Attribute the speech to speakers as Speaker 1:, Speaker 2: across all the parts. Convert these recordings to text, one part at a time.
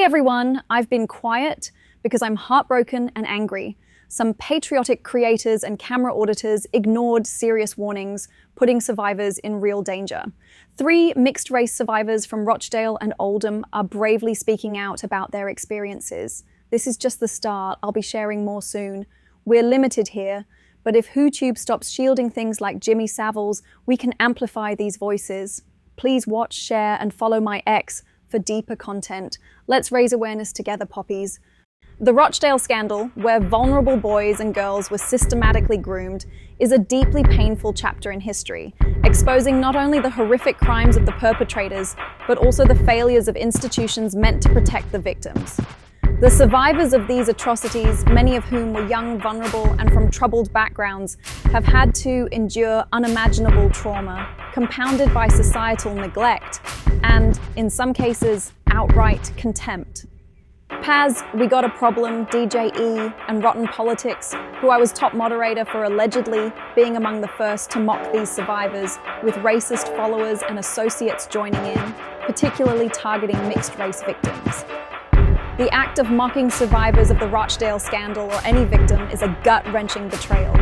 Speaker 1: Hey everyone, I've been quiet because I'm heartbroken and angry. Some patriotic creators and camera auditors ignored serious warnings, putting survivors in real danger. 3 mixed-race survivors from Rochdale and Oldham are bravely speaking out about their experiences. This is just the start. I'll be sharing more soon. We're limited here, but if WhoTube stops shielding things like Jimmy Savile's, we can amplify these voices. Please watch, share, and follow my X for deeper content. Let's raise awareness together, poppies. The Rochdale scandal, where vulnerable boys and girls were systematically groomed, is a deeply painful chapter in history, exposing not only the horrific crimes of the perpetrators, but also the failures of institutions meant to protect the victims. The survivors of these atrocities, many of whom were young, vulnerable, and from troubled backgrounds, have had to endure unimaginable trauma, compounded by societal neglect, and, in some cases, outright contempt. Paz, We Got a Problem, DJ E, and Rotten Politics, who I was top moderator for allegedly being among the first to mock these survivors, with racist followers and associates joining in, particularly targeting mixed-race victims. The act of mocking survivors of the Rochdale scandal or any victim is a gut-wrenching betrayal.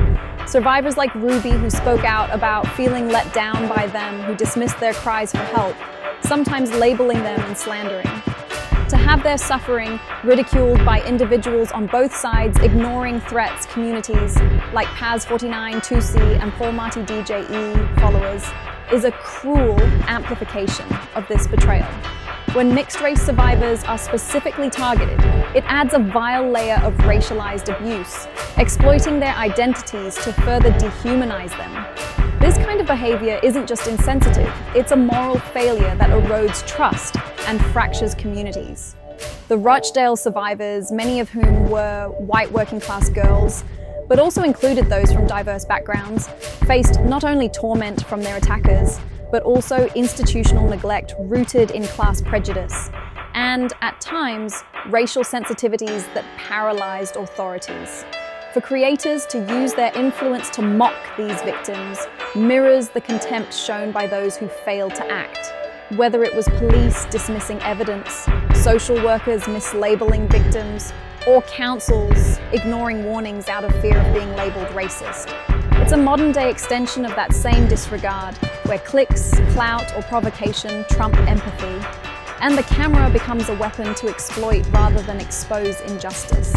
Speaker 1: Survivors like Ruby, who spoke out about feeling let down by them, who dismissed their cries for help, sometimes labeling them and slandering. To have their suffering ridiculed by individuals on both sides ignoring threats, communities like Paz49, 2C, and Paul Marty DJE followers, is a cruel amplification of this betrayal. When mixed-race survivors are specifically targeted, it adds a vile layer of racialized abuse, exploiting their identities to further dehumanize them. This kind of behavior isn't just insensitive, it's a moral failure that erodes trust and fractures communities. The Rochdale survivors, many of whom were white working-class girls, but also included those from diverse backgrounds, faced not only torment from their attackers, but also institutional neglect rooted in class prejudice, and, at times, racial sensitivities that paralyzed authorities. For creators to use their influence to mock these victims mirrors the contempt shown by those who failed to act, whether it was police dismissing evidence, social workers mislabeling victims, or councils ignoring warnings out of fear of being labeled racist. It's a modern-day extension of that same disregard, where clicks, clout, or provocation trump empathy, and the camera becomes a weapon to exploit rather than expose injustice.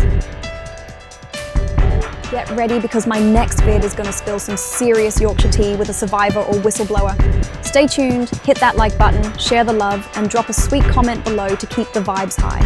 Speaker 1: Get ready, because my next vid is going to spill some serious Yorkshire tea with a survivor or whistleblower. Stay tuned, hit that like button, share the love, and drop a sweet comment below to keep the vibes high.